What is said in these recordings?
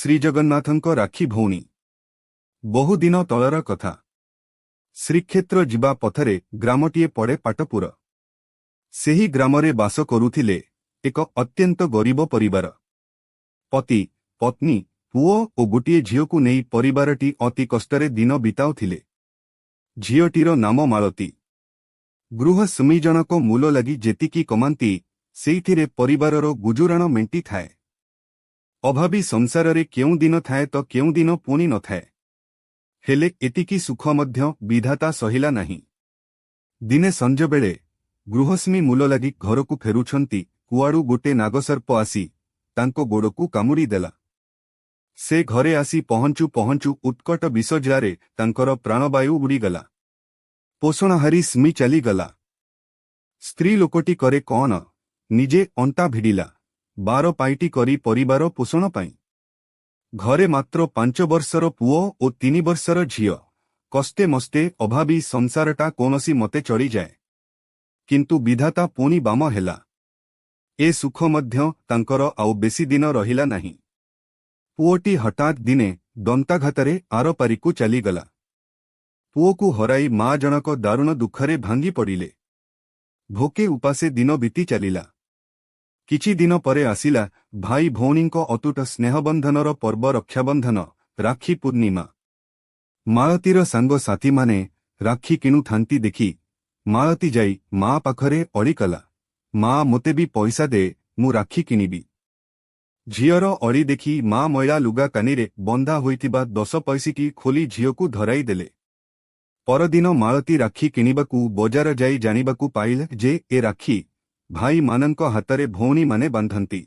ଶ୍ରୀଜଗନ୍ନାଥଙ୍କ ରାକ୍ଷୀ ଭଉଣୀ। ବହୁଦିନ ତଳର କଥା। ଶ୍ରୀକ୍ଷେତ୍ର ଯିବା ପଥରେ ଗ୍ରାମଟିଏ ପଡ଼େ ପାଟପୁର। ସେହି ଗ୍ରାମରେ ବାସ କରୁଥିଲେ ଏକ ଅତ୍ୟନ୍ତ ଗରିବ ପରିବାର। ପତି, ପତ୍ନୀ, ପୁଅ ଓ ଗୋଟିଏ ଝିଅକୁ ନେଇ ପରିବାରଟି ଅତି କଷ୍ଟରେ ଦିନ ବିତାଉଥିଲେ। ଝିଅଟିର ନାମ ମାଳତୀ। ଗୃହସ୍ୱାମୀ ଜଣକ ମୂଲ ଲାଗି ଯେତିକି କମାନ୍ତି ସେଇଥିରେ ପରିବାରର ଗୁଜୁରାଣ ମେଣ୍ଟିଥାଏ। ଅଭାବୀ ସଂସାରରେ କେଉଁ ଦିନ ଥାଏ ତ କେଉଁ ଦିନ ପୁଣି ନଥାଏ। ହେଲେ ଏତିକି ସୁଖ ମଧ୍ୟ ବିଧାତା ସହିଲା ନାହିଁ। ଦିନେ ସଞ୍ଜବେଳେ ଗୃହସ୍ୱାମୀ ମୂଲ ଲାଗି ଘରକୁ ଫେରୁଛନ୍ତି, କୁଆଡ଼ୁ ଗୋटे ନାଗସର୍ପ ଆସି ତାଙ୍କ ଗୋଡ଼କୁ କାମୁଡ଼ି ଦେଲା। ସେ ଘରେ ଆସି ପହଞ୍ଚୁ ପହଞ୍ଚୁ ଉତ୍କଟ ବିଷଜ୍ୱାରେ ତାଙ୍କର ପ୍ରାଣବାୟୁ ଉଡ଼ିଗଲା। ପୋଷଣହାରୀ ସ୍ୱାମୀ ଚାଲିଗଲା। ସ୍ତ୍ରୀ ଲୋକଟି କରେ କଣ? ନିଜେ ଅଣ୍ଟା ଭିଡ଼ିଲା, ବାର ପାଇଟି କରି ପରିବାର ପୋଷଣ ପାଇଁ। ଘରେ ମାତ୍ର 5 ବର୍ଷର ପୁଅ ଓ 3 ବର୍ଷର ଝିଅ। କଷ୍ଟେ ମଷ୍ଟେ ଅଭାବୀ ସଂସାରଟା କୌଣସି ମତେ ଚଳିଯାଏ। କିନ୍ତୁ ବିଧାତା ପୁଣି ବାମ ହେଲା। ଏ ସୁଖ ମଧ୍ୟ ତାଙ୍କର ଆଉ ବେଶୀ ଦିନ ରହିଲା ନାହିଁ। ପୁଅଟି ହଠାତ୍ ଦିନେ ଦନ୍ତାଘାତରେ ଆରପାରିକୁ ଚାଲିଗଲା। ପୁଅକୁ ହରାଇ ମା ଜଣକ ଦାରୁଣ ଦୁଃଖରେ ଭାଙ୍ଗି ପଡ଼ିଲେ। ଭୋକେ ଉପାସେ ଦିନ ବିତି ଚାଲିଲା। କିଛି ଦିନ ପରେ ଆସିଲା ଭାଇ ଭଉଣୀଙ୍କ ଅତୁଟ ସ୍ନେହବନ୍ଧନର ପର୍ବ ରକ୍ଷାବନ୍ଧନ, ରାକ୍ଷୀ ପୂର୍ଣ୍ଣିମା। ମାଳତୀର ସାଙ୍ଗସାଥୀମାନେ ରାକ୍ଷୀ କିଣୁଥାନ୍ତି ଦେଖି ମାଳତୀ ଯାଇ ମା ପାଖରେ ଅଳି କଲା, ମା ମୋତେ ବି ପଇସା ଦେ, ମୁଁ ରାକ୍ଷୀ କିଣିବି। ଝିଅର ଅଳି ଦେଖି ମା ମଇଳା ଲୁଗା କାନିରେ ବନ୍ଧା ହୋଇଥିବା 10 ପଇସାଟି ଖୋଲି ଝିଅକୁ ଧରାଇ ଦେଲେ। ପରଦିନ ମାଳତୀ ରାକ୍ଷୀ କିଣିବାକୁ ବଜାର ଯାଇ ଜାଣିବାକୁ ପାଇଲେ ଯେ ଏ ରାକ୍ଷୀ ଭାଇମାନଙ୍କ ହାତରେ ଭଉଣୀମାନେ ବାନ୍ଧନ୍ତି।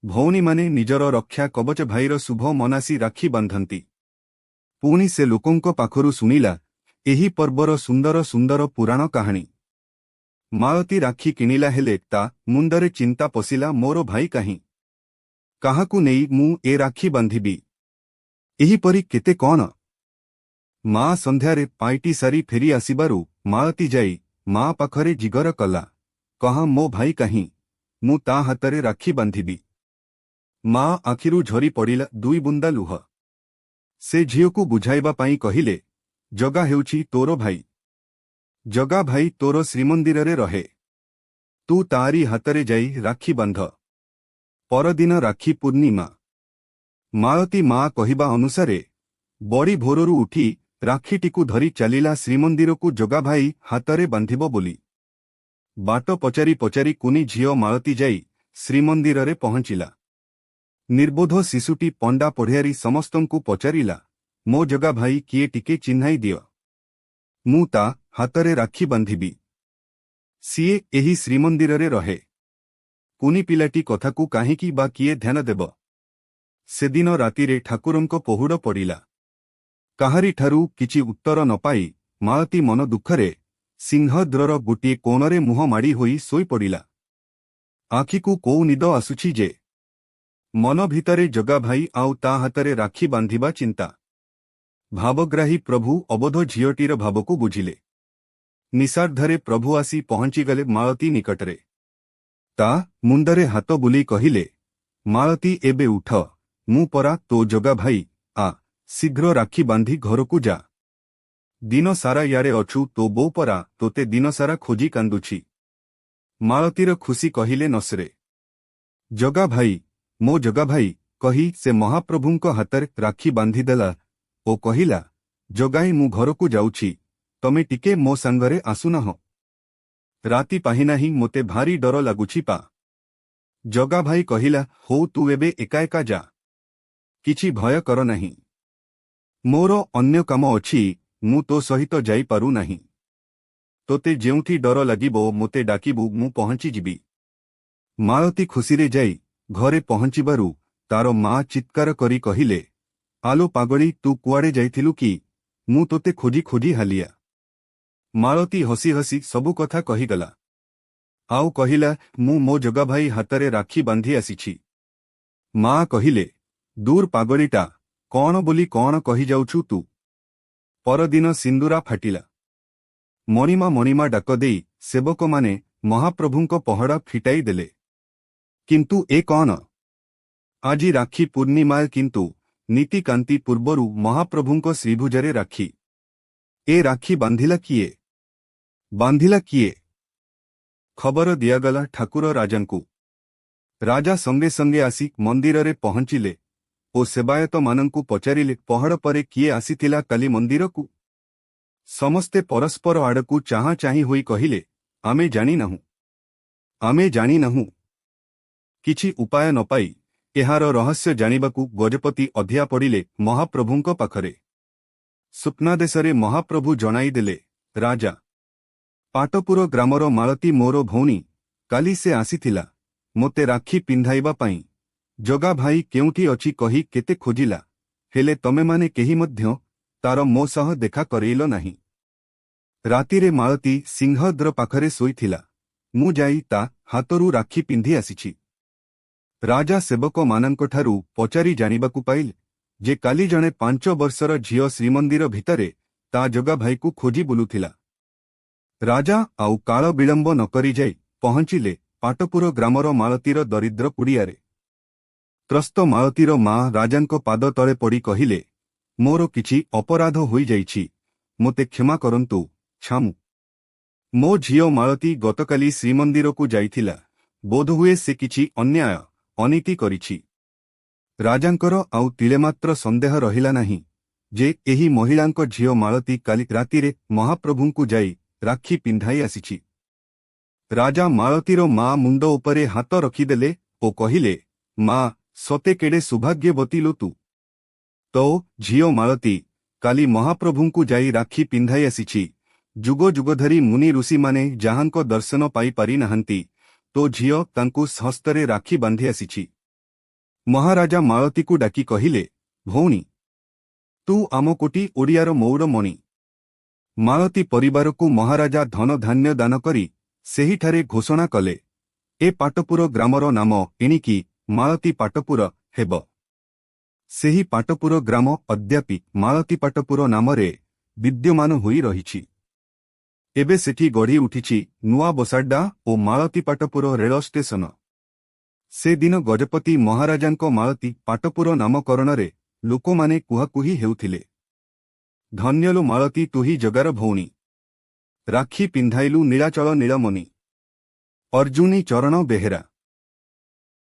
ଭଉଣୀମାନେ ନିଜର ରକ୍ଷା କବଚ ଭାଇର ଶୁଭ ମନାସି ରାକ୍ଷୀ ବାନ୍ଧନ୍ତି। ପୁଣି ସେ ଲୋକଙ୍କ ପାଖରୁ ଶୁଣିଲା ଏହି ପର୍ବର ସୁନ୍ଦର ସୁନ୍ଦର ପୁରାଣ କାହାଣୀ। ମାଳତୀ ରାକ୍ଷୀ କିଣିଲା, ହେଲେ ତା ମୁଣ୍ଡରେ ଚିନ୍ତା ପଶିଲା, ମୋର ଭାଇ କାହିଁ? କାହାକୁ ନେଇ ମୁଁ ଏ ରାକ୍ଷୀ ବାନ୍ଧିବି? ଏହିପରି କେତେ କଣ? ମା ସନ୍ଧ୍ୟାରେ ପାଇଟି ସାରି ଫେରି ଆସିବାରୁ ମାଳତୀ ଯାଇ ମା ପାଖରେ ଜିଗର କଲା, କହ ମୋ ଭାଇ କାହିଁ, ମୁଁ ତା ହାତରେ ରାକ୍ଷୀ ବାନ୍ଧିବି। ମା ଆଖିରୁ ଝରି ପଡ଼ିଲା 2 ବୁନ୍ଦା ଲୁହ। ସେ ଝିଅକୁ ବୁଝାଇବା ପାଇଁ କହିଲେ, ଜଗା ହେଉଛି ତୋର ଭାଇ। ଜଗା ଭାଇ ତୋର ଶ୍ରୀମନ୍ଦିରରେ ରହେ। ତୁ ତାରି ହାତରେ ଯାଇ ରାକ୍ଷୀ ବାନ୍ଧ। ପରଦିନ ରାକ୍ଷୀ ପୂର୍ଣ୍ଣିମା। ମାଳତୀ ମା କହିବା ଅନୁସାରେ ବଡ଼ି ଭୋରରୁ ଉଠି ରାକ୍ଷୀଟିକୁ ଧରି ଚାଲିଲା ଶ୍ରୀମନ୍ଦିରକୁ ଜଗା ଭାଇ ହାତରେ ବାନ୍ଧିବ ବୋଲି। ବାଟ ପଚାରି ପଚାରି କୁନି ଝିଅ ମାଳତୀ ଯାଇ ଶ୍ରୀମନ୍ଦିରରେ ପହଞ୍ଚିଲା। ନିର୍ବୋଧ ଶିଶୁଟି ପଣ୍ଡା ପଢ଼ିଆରୀ ସମସ୍ତଙ୍କୁ ପଚାରିଲା, ମୋ ଜଗା ଭାଇ କିଏ ଟିକେ ଚିହ୍ନାଇ ଦିଅ, ମୁଁ ତା ହାତରେ ରାକ୍ଷୀ ବାନ୍ଧିବି। ସିଏ ଏହି ଶ୍ରୀମନ୍ଦିରରେ ରହେ। କୁନି ପିଲାଟି କଥାକୁ କାହିଁକି ବା କିଏ ଧ୍ୟାନ ଦେବ? ସେଦିନ ରାତିରେ ଠାକୁରଙ୍କ ପହୁଡ଼ ପଡ଼ିଲା। କାହାରିଠାରୁ କିଛି ଉତ୍ତର ନ ପାଇ ମାଳତୀ ମନ ଦୁଃଖରେ ସିଂହଦ୍ୱାରର ଗୋଟିଏ କୋଣରେ ମୁହଁ ମାଡ଼ି ହୋଇ ଶୋଇପଡ଼ିଲା। ଆଖିକୁ କୋଉ ନିଦ ଆସୁଛି ଯେ? ମନ ଭିତରେ ଜଗା ଭାଇ ଆଉ ତା ହାତରେ ରାକ୍ଷୀ ବାନ୍ଧିବା ଚିନ୍ତା। ଭାବଗ୍ରାହୀ ପ୍ରଭୁ ଅବୋଧ ଝିଅଟିର ଭାବକୁ ବୁଝିଲେ। ନିଶାର୍ଦ୍ଧରେ ପ୍ରଭୁ ଆସି ପହଞ୍ଚିଗଲେ ମାଳତୀ ନିକଟରେ। ତା ମୁଣ୍ଡରେ ହାତ ବୁଲି କହିଲେ, ମାଳତୀ ଏବେ ଉଠ, ମୁଁ ପରା ତୋ ଜଗା ଭାଇ, ଆ ଶୀଘ୍ର ରାକ୍ଷୀ ବାନ୍ଧି ଘରକୁ ଯା। ଦିନ ସାରା ୟାରେ ଅଛୁ, ତୋ ବୋଉ ପରା ତୋତେ ଦିନସାରା ଖୋଜି କାନ୍ଦୁଛି। ମାଳତୀର ଖୁସି କହିଲେ ନସରେ। ଜଗା ଭାଇ, ମୋ ଜଗା ଭାଇ କହି ସେ ମହାପ୍ରଭୁଙ୍କ ହାତରେ ରାକ୍ଷୀ ବାନ୍ଧିଦେଲା ଓ କହିଲା, ଜଗାଇ ମୁଁ ଘରକୁ ଯାଉଛି, ତମେ ଟିକେ ମୋ ସାଙ୍ଗରେ ଆସୁନାହଁ? ରାତି ପାହିନାହିଁ, ମୋତେ ଭାରି ଡର ଲାଗୁଛି ପା। ଜଗା ଭାଇ କହିଲା, ହଉ ତୁ ଏବେ ଏକା ଏକା ଯା, କିଛି ଭୟ କର ନାହିଁ। ମୋର ଅନ୍ୟ କାମ ଅଛି, ମୁଁ ତୋ ସହିତ ଯାଇପାରୁ ନାହିଁ। ତୋତେ ଯେଉଁଠି ଡର ଲାଗିବ ମୋତେ ଡାକିବୁ, ମୁଁ ପହଞ୍ଚିଯିବି। ମାଳତୀ ଖୁସିରେ ଯାଇ ଘରେ ପହଞ୍ଚିବାରୁ ତାର ମା ଚିତ୍କାର କରି କହିଲେ, ଆଲୋ ପାଗଳୀ, ତୁ କୁଆଡ଼େ ଯାଇଥିଲୁ କି? ମୁଁ ତୋତେ ଖୋଜି ଖୋଜି ହାଲିଆ। ମାଳତୀ ହସି ହସି ସବୁ କଥା କହିଗଲା। ଆଉ କହିଲା, ମୁଁ ମୋ ଜଗା ଭାଇ ହାତରେ ରାକ୍ଷୀ ବାନ୍ଧି ଆସିଛି। ମା କହିଲେ, ଦୂର ପାଗଳୀଟା, କଣ ବୋଲି କଣ କହିଯାଉଛୁ ତୁ? ପରଦିନ ସିନ୍ଦୁରା ଫାଟିଲା। ମଣିମା ମଣିମା ଡାକ ଦେଇ ସେବକମାନେ ମହାପ୍ରଭୁଙ୍କ ପହଡ଼ା ଫିଟାଇ ଦେଲେ। କିନ୍ତୁ ଏ କଣ? ଆଜି ରାକ୍ଷୀ ପୂର୍ଣ୍ଣିମା କିନ୍ତୁ ନୀତିକାନ୍ତି ପୂର୍ବରୁ ମହାପ୍ରଭୁଙ୍କ ଶ୍ରୀଭୁଜରେ ରାକ୍ଷୀ। ଏ ରାକ୍ଷୀ ବାନ୍ଧିଲା କିଏ? ଖବର ଦିଆଗଲା ଠାକୁର ରାଜାଙ୍କୁ। ରାଜା ସଙ୍ଗେ ସଙ୍ଗେ ଆସି ମନ୍ଦିରରେ ପହଞ୍ଚିଲେ ଓ ସେବାୟତମାନଙ୍କୁ ପଚାରିଲେ, ପହଡ଼ ପରେ କିଏ ଆସିଥିଲା କାଲି ମନ୍ଦିରକୁ? ସମସ୍ତେ ପରସ୍ପର ଆଡ଼କୁ ଚାହାଁ ଚାହିଁ ହୋଇ କହିଲେ, ଆମେ ଜାଣିନାହୁଁ। କିଛି ଉପାୟ ନ ପାଇ ଏହାର ରହସ୍ୟ ଜାଣିବାକୁ ଗଜପତି ଅଧିଆ ପଡ଼ିଲେ ମହାପ୍ରଭୁଙ୍କ ପାଖରେ। ସ୍ୱପ୍ନାଦେଶରେ ମହାପ୍ରଭୁ ଜଣାଇଦେଲେ, ରାଜା, ପାଟପୁର ଗ୍ରାମର ମାଳତୀ ମୋର ଭଉଣୀ। କାଲି ସେ ଆସିଥିଲା ମୋତେ ରାକ୍ଷୀ ପିନ୍ଧାଇବା ପାଇଁ। ଜଗା ଭାଇ କେଉଁଠି ଅଛି କହି କେତେ ଖୋଜିଲା, ହେଲେ ତମେମାନେ କେହି ମଧ୍ୟ ତାର ମୋ ସହ ଦେଖା କରେଇଲ ନାହିଁ। ରାତିରେ ମାଳତୀ ସିଂହଦ୍ର ପାଖରେ ଶୋଇଥିଲା। ମୁଁ ଯାଇ ତା ହାତରୁ ରାକ୍ଷୀ ପିନ୍ଧି ଆସିଛି। ରାଜା ସେବକମାନଙ୍କଠାରୁ ପଚାରି ଜାଣିବାକୁ ପାଇଲେ ଯେ କାଲି ଜଣେ 5 ବର୍ଷର ଝିଅ ଶ୍ରୀମନ୍ଦିର ଭିତରେ ତା ଜଗା ଭାଇକୁ ଖୋଜି ବୁଲୁଥିଲା। ରାଜା ଆଉ କାଳ ବିଳମ୍ବ ନ କରି ଯାଇ ପହଞ୍ଚିଲେ ପାଟପୁର ଗ୍ରାମର ମାଳତୀର ଦରିଦ୍ର କୁଡ଼ିଆରେ। ତ୍ରସ୍ତ ମାଳତୀର ମା ରାଜାଙ୍କ ପାଦ ତଳେ ପଡ଼ି କହିଲେ, ମୋର କିଛି ଅପରାଧ ହୋଇଯାଇଛି, ମୋତେ କ୍ଷମା କରନ୍ତୁ। ମୋ ଝିଅ ମାଳତୀ ଗତକାଲି ଶ୍ରୀମନ୍ଦିରକୁ ଯାଇଥିଲା। ବୋଧହୁଏ ସେ କିଛି ଅନ୍ୟାୟ ଅନୀତି କରିଛି। ରାଜାଙ୍କର ଆଉ ତିଳେମାତ୍ର ସନ୍ଦେହ ରହିଲା ନାହିଁ ଯେ ଏହି ମହିଳାଙ୍କ ଝିଅ ମାଳତୀ କାଲି ରାତିରେ ମହାପ୍ରଭୁଙ୍କୁ ଯାଇ ରାକ୍ଷୀ ପିନ୍ଧାଇ ଆସିଛି। ରାଜା ମାଳତୀର ମା ମୁଣ୍ଡ ଉପରେ ହାତ ରଖିଦେଲେ ଓ କହିଲେ, ମା, ସତେ କେଡ଼େ ସୌଭାଗ୍ୟବତୀ ଲୋ ତୁ। ତୋ ଝିଅ ମାଳତୀ କାଲି ମହାପ୍ରଭୁଙ୍କୁ ଯାଇ ରାକ୍ଷୀ ପିନ୍ଧାଇ ଆସିଛି। ଯୁଗ ଯୁଗ ଧରି ମୁନି ଋଷିମାନେ ଯାହାଙ୍କ ଦର୍ଶନ ପାଇପାରି ନାହାନ୍ତି, ତୋ ଝିଅ ତାଙ୍କୁ ହସ୍ତରେ ରାକ୍ଷୀ ବାନ୍ଧି ଆସିଛି। ମହାରାଜା ମାଳତୀକୁ ଡାକି କହିଲେ, ଭଉଣୀ, ତୁ ଆମ କୋଟି ଓଡ଼ିଆର ମଉଡ଼ମଣି। ମାଳତୀ ପରିବାରକୁ ମହାରାଜା ଧନ ଧାନ୍ୟ ଦାନ କରି ସେହିଠାରେ ଘୋଷଣା କଲେ, ଏ ପାଟପୁର ଗ୍ରାମର ନାମ ଏଣିକି ମାଳତୀ ପାଟପୁର ହେବ। ସେହି ପାଟପୁର ଗ୍ରାମ ଅଦ୍ୟାପି ମାଳତୀ ପାଟପୁର ନାମରେ ବିଦ୍ୟମାନ ହୋଇ ରହିଛି। ଏବେ ସେଠି ଗଢ଼ି ଉଠିଛି ନୂଆ ବସାଡ୍ଡା ଓ ମାଳତୀ ପାଟପୁର ରେଳ ଷ୍ଟେସନ। ସେଦିନ ଗଜପତି ମହାରାଜାଙ୍କ ମାଳତୀ ପାଟପୁର ନାମକରଣରେ ଲୋକମାନେ କୁହାକୁହି ହେଉଥିଲେ, ଧନ୍ୟଲୋ ମାଳତୀ, ତୁହି ଜଗାର ଭଉଣୀ। ରାକ୍ଷୀ ପିନ୍ଧାଇଲୁ ନୀଳାଚଳ ନୀଳମଣି। ଅର୍ଜୁନୀ ଚରଣ ବେହେରା।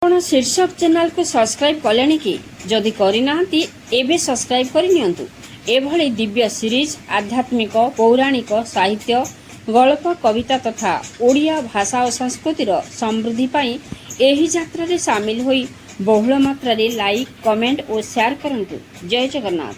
ଆପଣ ଶୀର୍ଷକ ଚ୍ୟାନେଲକୁ ସବସ୍କ୍ରାଇବ୍ କଲେଣି କି? ଯଦି କରିନାହାନ୍ତି ଏବେ ସବସ୍କ୍ରାଇବ୍ କରିନିଅନ୍ତୁ। ଏଭଳି ଦିବ୍ୟ ସିରିଜ୍, ଆଧ୍ୟାତ୍ମିକ, ପୌରାଣିକ, ସାହିତ୍ୟ, ଗଳ୍ପ, କବିତା ତଥା ଓଡ଼ିଆ ଭାଷା ଓ ସଂସ୍କୃତିର ସମୃଦ୍ଧି ପାଇଁ ଏହି ଯାତ୍ରାରେ ସାମିଲ ହୋଇ ବହୁଳ ମାତ୍ରାରେ ଲାଇକ୍, କମେଣ୍ଟ ଓ ସେୟାର କରନ୍ତୁ। ଜୟ ଜଗନ୍ନାଥ।